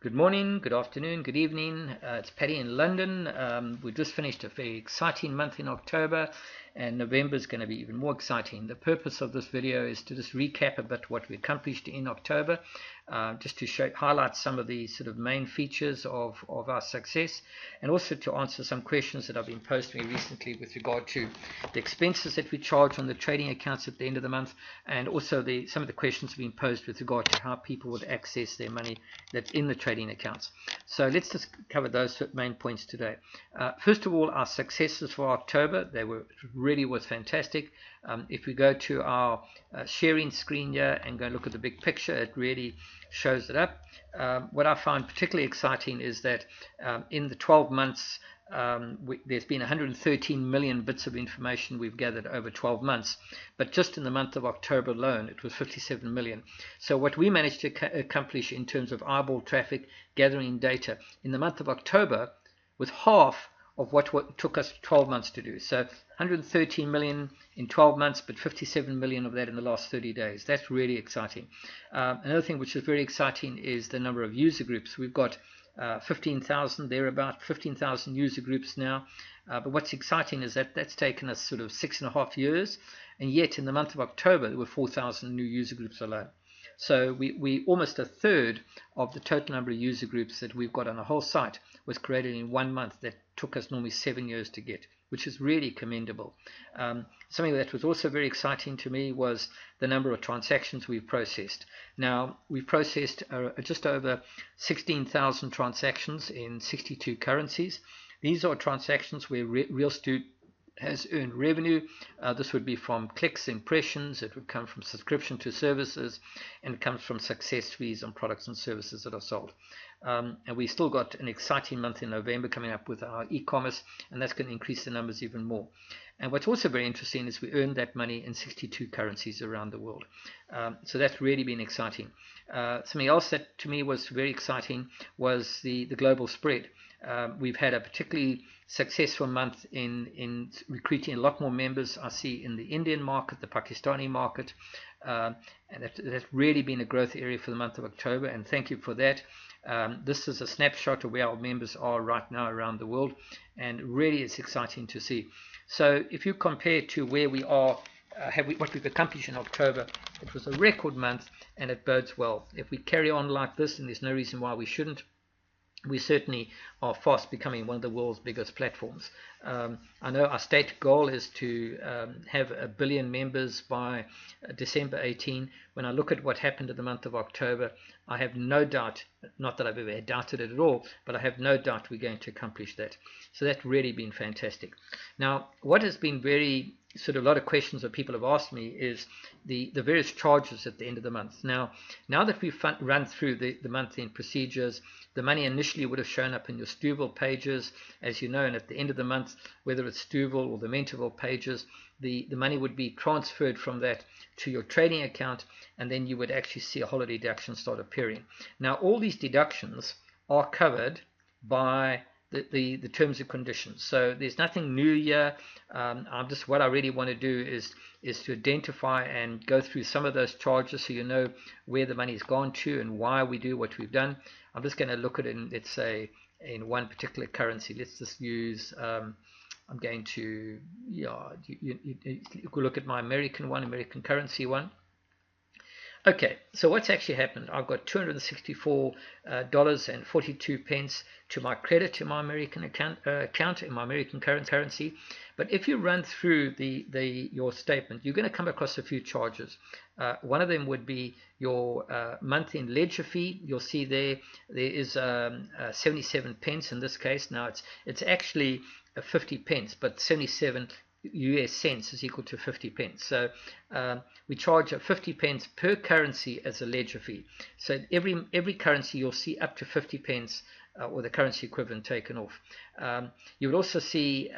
Good morning, good afternoon, good evening. It's Paddy in London. We've just finished a very exciting month in October, and November is going to be even more exciting. The purpose of this video is to just recap a bit what we accomplished in October, just to highlight some of the sort of main features of our success, and also to answer some questions that have been posed to me recently with regard to the expenses that we charge on the trading accounts at the end of the month, and also some of the questions have been posed with regard to how people would access their money that's in the trading accounts. So let's just cover those main points today. First of all, our successes for October, really was fantastic. If we go to our sharing screen here and go look at the big picture, it really shows it up. What I found particularly exciting is that in the 12 months there's been 113 million bits of information we've gathered over 12 months, but just in the month of October alone it was 57 million. So what we managed to accomplish in terms of eyeball traffic, gathering data in the month of October was half of what took us 12 months to do. So 113 million in 12 months, but 57 million of that in the last 30 days. That's really exciting. Another thing which is very exciting is the number of user groups. We've got 15,000, there about 15,000 user groups now. But what's exciting is that that's taken us sort of 6.5 years, and yet in the month of October there were 4,000 new user groups alone. So we almost a third of the total number of user groups that we've got on the whole site was created in 1 month that took us normally 7 years to get, which is really commendable. Something that was also very exciting to me was the number of transactions we've processed. Now, we've processed just over 16,000 transactions in 62 currencies. These are transactions where RealStew has earned revenue. This would be from clicks, impressions, it would come from subscription to services, and it comes from success fees on products and services that are sold. And we still got an exciting month in November coming up with our e-commerce, and that's going to increase the numbers even more. And what's also very interesting is we earned that money in 62 currencies around the world. So that's really been exciting. Something else that to me was very exciting was the global spread. We've had a particularly successful month in recruiting a lot more members. I see in the Indian market, the Pakistani market, and that's really been a growth area for the month of October, and thank you for that. This is a snapshot of where our members are right now around the world, and really it's exciting to see. So if you compare to where we are, what we've accomplished in October, it was a record month and it bodes well. If we carry on like this, and there's no reason why we shouldn't, we certainly are fast becoming one of the world's biggest platforms. I know our state goal is to have 1 billion members by December 18. When I look at what happened in the month of October, I have no doubt, not that I've ever doubted it at all, but I have no doubt we're going to accomplish that. So that's really been fantastic. Now, what has been very sort of a lot of questions that people have asked me is the various charges at the end of the month. Now that we've run through the monthly procedures, the money initially would have shown up in your Stewville pages, as you know, and at the end of the month, whether it's Stewville or the Mentorville pages, the money would be transferred from that to your trading account, and then you would actually see a holiday deduction start appearing. Now, all these deductions are covered by the terms and conditions. So there's nothing new here. What I really want to do is to identify and go through some of those charges so you know where the money's gone to and why we do what we've done. I'm just going to look at it in, let's say, in one particular currency. Let's just use, I'm going to, you look at my American currency one. Okay, so what's actually happened? I've got $264.42 to my credit in my American account in my American currency. But if you run through your statement, you're going to come across a few charges. One of them would be your month-end ledger fee. You'll see there is 77 pence in this case. Now it's actually 50 pence, but 77 US cents is equal to 50 pence. So we charge 50 pence per currency as a ledger fee. So every currency you'll see up to 50 pence or the currency equivalent taken off. You would also see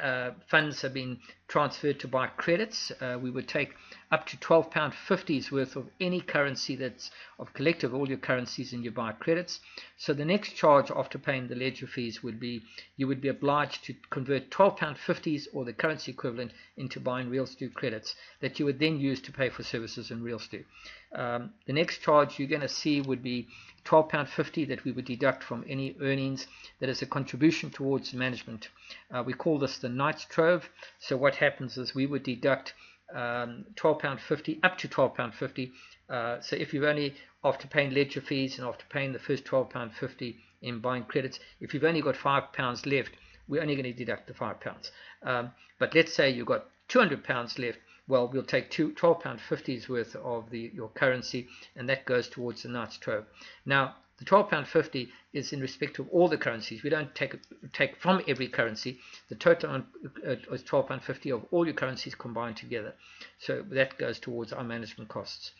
funds have been transferred to buy credits. We would take up to £12.50 worth of any currency that's of collective all your currencies, and you buy credits. So the next charge after paying the ledger fees would be you would be obliged to convert £12.50 or the currency equivalent into buying RealStew credits that you would then use to pay for services in RealStew. The next charge you're going to see would be £12.50 that we would deduct from any earnings that is a contribution towards management. We call this the Knight's Trove. So what happens is we would deduct £12.50 up to £12.50. So if you've only, after paying ledger fees and after paying the first £12.50 in buying credits, if you've only got £5 left, we're only going to deduct the £5. But let's say you've got £200 left. Well, we'll take £12.50's worth of your currency, and that goes towards the Knight's Trove. Now, the £12.50 is in respect of all the currencies. We don't take from every currency. The total is £12.50 of all your currencies combined together. So that goes towards our management costs.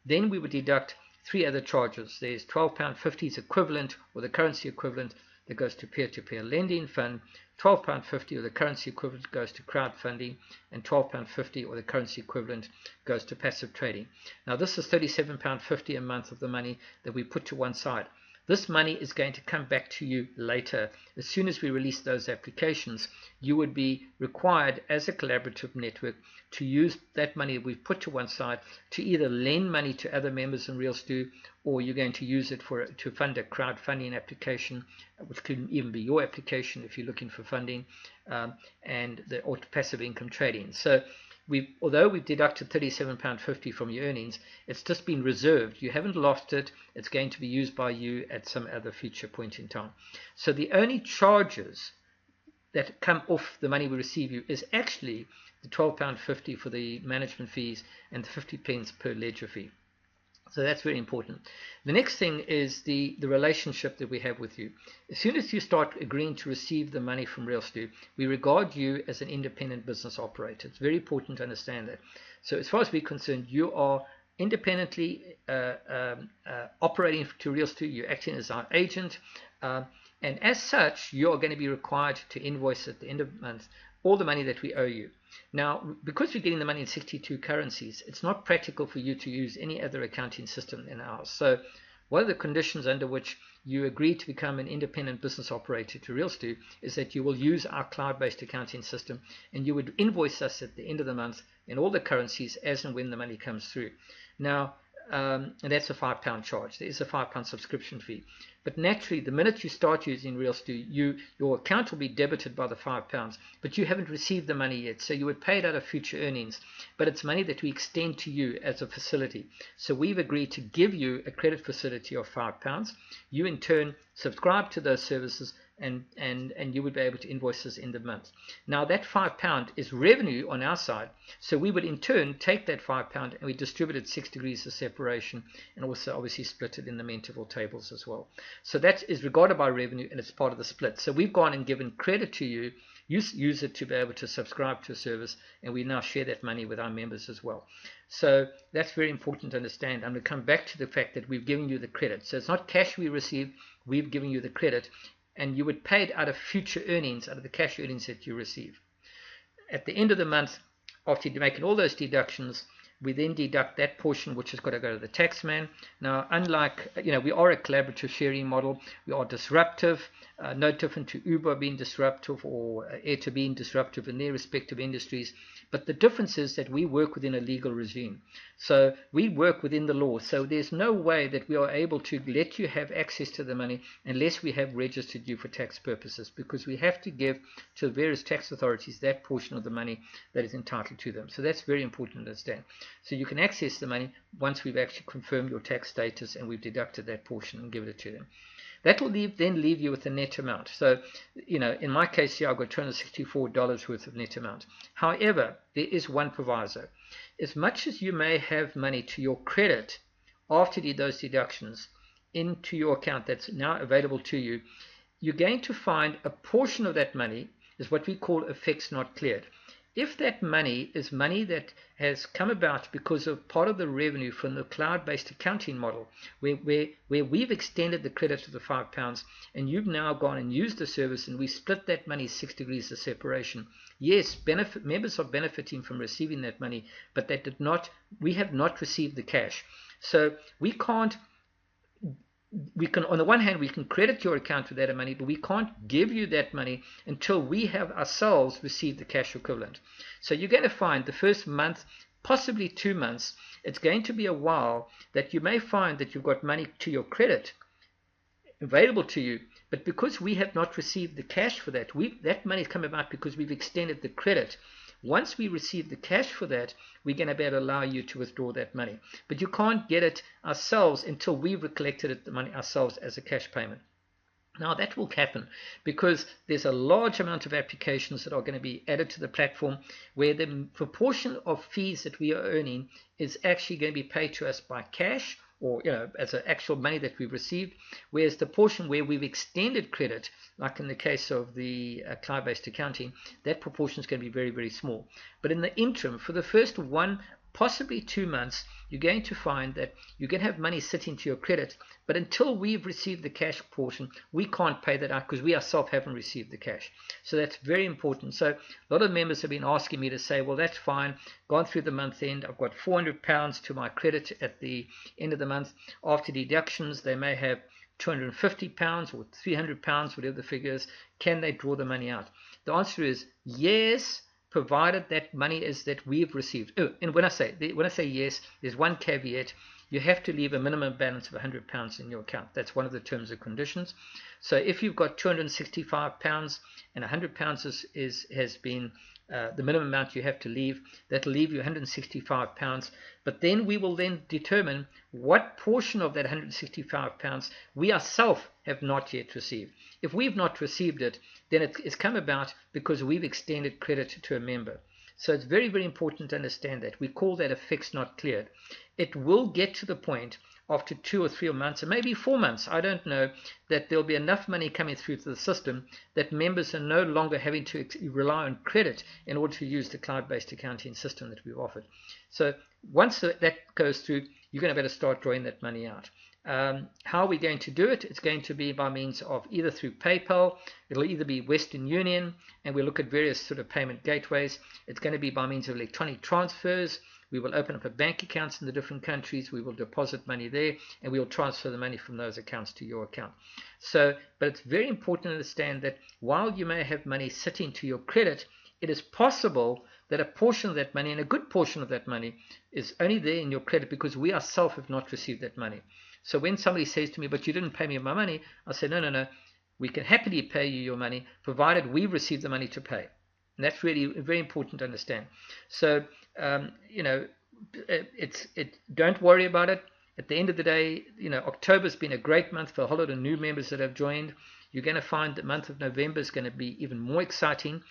Then we would deduct three other charges. There's £12.50's equivalent, or the currency equivalent, that goes to peer-to-peer lending fund. £12.50 or the currency equivalent goes to crowdfunding, and £12.50 or the currency equivalent goes to passive trading. Now this is £37.50 a month of the money that we put to one side. This money is going to come back to you later. As soon as we release those applications, you would be required as a collaborative network to use that money that we've put to one side to either lend money to other members in RealStew, or you're going to use it to fund a crowdfunding application, which could even be your application if you're looking for funding, or passive income trading. So although we've deducted £37.50 from your earnings, it's just been reserved. You haven't lost it. It's going to be used by you at some other future point in time. So the only charges that come off the money we receive you is actually the £12.50 for the management fees and the 50p per ledger fee. So that's very important. The next thing is the relationship that we have with you. As soon as you start agreeing to receive the money from RealStew, we regard you as an independent business operator. It's very important to understand that. So as far as we're concerned, you are independently operating to RealStew. You're acting as our agent. And as such, you are going to be required to invoice at the end of the month all the money that we owe you. Now, because we're getting the money in 62 currencies, it's not practical for you to use any other accounting system than ours. So one of the conditions under which you agree to become an independent business operator to RealStew is that you will use our cloud-based accounting system, and you would invoice us at the end of the month in all the currencies as and when the money comes through. Now, and that's a £5 charge. There is a £5 subscription fee. But naturally, the minute you start using RealStew, your account will be debited by the £5, but you haven't received the money yet. So you would pay it out of future earnings, but it's money that we extend to you as a facility. So we've agreed to give you a credit facility of £5. You in turn subscribe to those services, and you would be able to invoice us in the month. Now that £5 is revenue on our side, so we would in turn take that £5 and we distribute it 6 degrees of separation, and also obviously split it in the interval tables as well. So that is regarded by revenue, and it's part of the split. So we've gone and given credit to you. You use it to be able to subscribe to a service, and we now share that money with our members as well. So that's very important to understand. I'm going to come back to the fact that we've given you the credit. So it's not cash we receive, we've given you the credit, and you would pay it out of future earnings, out of the cash earnings that you receive. At the end of the month, after making all those deductions, we then deduct that portion which has got to go to the tax man. Now, unlike, we are a collaborative sharing model. We are disruptive, no different to Uber being disruptive or Air being disruptive in their respective industries. But the difference is that we work within a legal regime. So we work within the law. So there's no way that we are able to let you have access to the money unless we have registered you for tax purposes, because we have to give to the various tax authorities that portion of the money that is entitled to them. So that's very important to understand. So you can access the money once we've actually confirmed your tax status and we've deducted that portion and given it to them. That will then leave you with a net amount. So, in my case here, I've got $264 worth of net amount. However, there is one proviso. As much as you may have money to your credit after those deductions into your account that's now available to you, you're going to find a portion of that money is what we call effects not cleared. if that money is money that has come about because of part of the revenue from the cloud-based accounting model, where we've extended the credit to the £5 and you've now gone and used the service and we split that money 6 degrees of separation, yes, members are benefiting from receiving that money, but we have not received the cash. So we can, on the one hand, we can credit your account with that money, but we can't give you that money until we have ourselves received the cash equivalent. So you're going to find the first month, possibly 2 months, it's going to be a while that you may find that you've got money to your credit available to you, but because we have not received the cash for that, that money's come about because we've extended the credit. Once we receive the cash for that, we're going to be able to allow you to withdraw that money. But you can't get it ourselves until we've collected the money ourselves as a cash payment. Now that will happen because there's a large amount of applications that are going to be added to the platform where the proportion of fees that we are earning is actually going to be paid to us by cash, or as an actual money that we've received, whereas the portion where we've extended credit, like in the case of the cloud-based accounting, that proportion is going to be very, very small. But in the interim, for the first 1, possibly 2 months, you're going to find that you're going to have money sitting to your credit, but until we've received the cash portion, we can't pay that out because we ourselves haven't received the cash. So that's very important. So a lot of members have been asking me to say, well, that's fine, gone through the month end, I've got £400 to my credit at the end of the month. After deductions, they may have £250 or £300, whatever the figure is. Can they draw the money out? The answer is yes, provided that money is that we've received. Oh, and when I say yes, there's one caveat. You have to leave a minimum balance of £100 in your account. That's one of the terms and conditions. So if you've got £265 and £100 has been the minimum amount you have to leave, that'll leave you £165. But then we will then determine what portion of that £165 we ourselves have not yet received. If we've not received it, then it's come about because we've extended credit to a member. So it's very, very important to understand that. We call that a fixed not cleared. It will get to the point after 2 or 3 months, or maybe 4 months, I don't know, that there'll be enough money coming through to the system that members are no longer having to rely on credit in order to use the cloud-based accounting system that we've offered. So once that goes through, you're going to be able to start drawing that money out. How are we going to do it? It's going to be by means of either through PayPal, it'll either be Western Union, and we'll look at various sort of payment gateways. It's going to be by means of electronic transfers. We will open up a bank accounts in the different countries. We will deposit money there, and we will transfer the money from those accounts to your account. So, but it's very important to understand that while you may have money sitting to your credit, it is possible that a portion of that money, and a good portion of that money, is only there in your credit because we ourselves have not received that money. So when somebody says to me, but you didn't pay me my money, I say, no. We can happily pay you your money, provided we receive the money to pay. And that's really very important to understand. So, don't worry about it. At the end of the day, October's been a great month for a whole lot of new members that have joined. You're going to find the month of November is going to be even more exciting.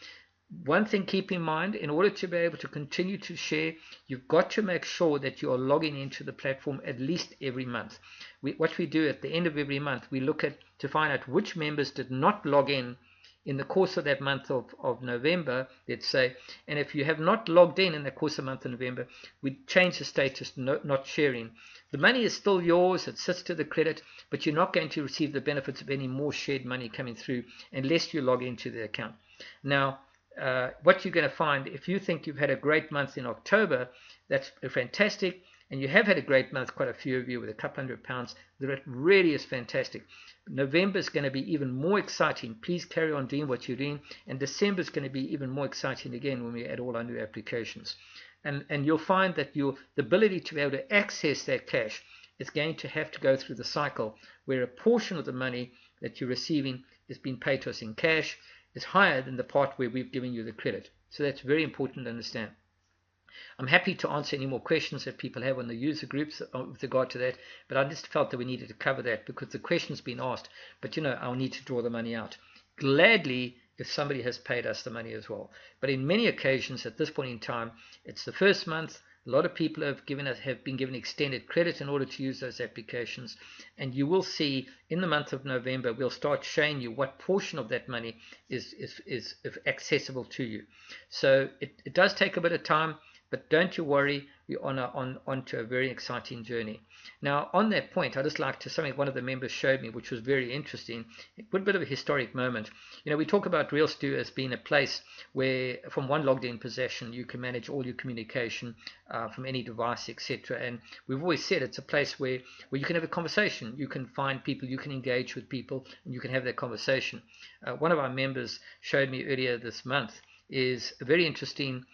One thing keep in mind, in order to be able to continue to share, you've got to make sure that you are logging into the platform at least every month. What we do at the end of every month, we look at to find out which members did not log in the course of that month of November, let's say, and if you have not logged in the course of the month of November, we change the status to not sharing. The money is still yours, it sits to the credit, but you're not going to receive the benefits of any more shared money coming through unless you log into the account. Now, what you're going to find, if you think you've had a great month in October, that's fantastic, and you have had a great month, quite a few of you, with a couple £100, that really is fantastic. November is going to be even more exciting. Please carry on doing what you're doing, and December is going to be even more exciting again when we add all our new applications. And you'll find that the ability to be able to access that cash is going to have to go through the cycle where a portion of the money that you're receiving is being paid to us in cash is higher than the part where we've given you the credit. So that's very important to understand. I'm happy to answer any more questions that people have on the user groups with regard to that, but I just felt that we needed to cover that because the question's been asked, but I'll need to draw the money out. Gladly, if somebody has paid us the money as well. But in many occasions at this point in time, it's the first month, A lot of people have been given extended credit in order to use those applications, and you will see in the month of November we'll start showing you what portion of that money is accessible to you. So it does take a bit of time, but don't you worry, we're onto a very exciting journey. Now, on that point, I'd just like to something one of the members showed me, which was very interesting, a bit of a historic moment. You know, we talk about RealStew as being a place where, from one logged-in possession, you can manage all your communication from any device, etc. And we've always said it's a place where you can have a conversation, you can find people, you can engage with people, and you can have that conversation. One of our members showed me earlier this month is a very interesting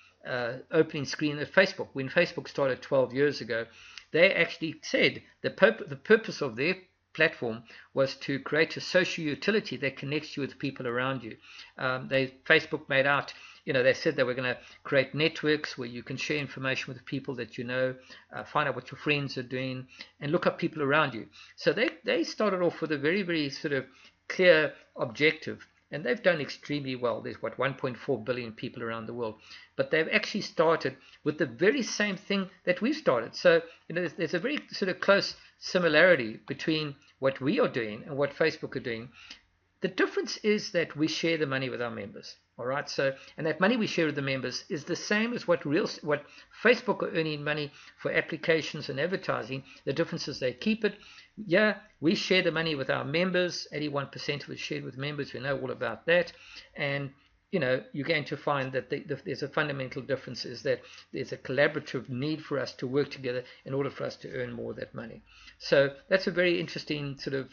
opening screen at Facebook. When Facebook started 12 years ago, they actually said the purpose of their platform was to create a social utility that connects you with people around you. Facebook made out, they said they were going to create networks where you can share information with people that you know, find out what your friends are doing, and look up people around you. So they started off with a very, very sort of clear objective. And they've done extremely well. There's 1.4 billion people around the world, but they've actually started with the very same thing that we've started. So there's a very sort of close similarity between what we are doing and what Facebook are doing. The difference is that we share the money with our members. All right. So, and that money we share with the members is the same as what Facebook are earning money for applications and advertising. The difference is they keep it. Yeah, we share the money with our members. 81% of it shared with members. We know all about that. And you're going to find that there's a fundamental difference, is that there's a collaborative need for us to work together in order for us to earn more of that money. So that's a very interesting sort of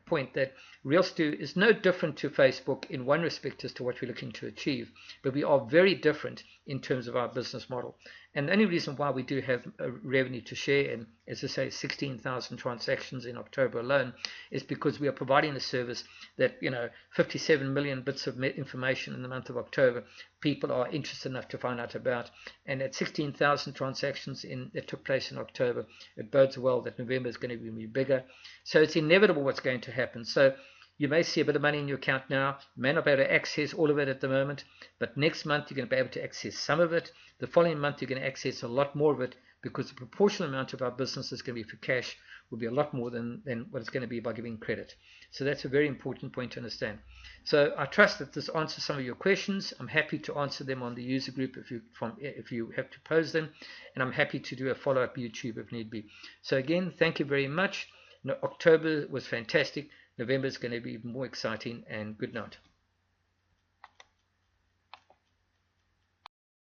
point, that RealStew is no different to Facebook in one respect as to what we're looking to achieve, but we are very different in terms of our business model. And the only reason why we do have a revenue to share, and as I say, 16,000 transactions in October alone, is because we are providing a service that 57 million bits of information in the month of October people are interested enough to find out about. And at 16,000 transactions that took place in October, it bodes well that November is going to be bigger. So it's inevitable what's going to happen. So you may see a bit of money in your account now. You may not be able to access all of it at the moment, but next month you're going to be able to access some of it. The following month you're going to access a lot more of it, because the proportional amount of our business is going to be for cash will be a lot more than what it's going to be by giving credit. So that's a very important point to understand. So I trust that this answers some of your questions. I'm happy to answer them on the user group if you have to pose them, and I'm happy to do a follow-up YouTube if need be. So again, thank you very much. October was fantastic. November is going to be more exciting, and good night.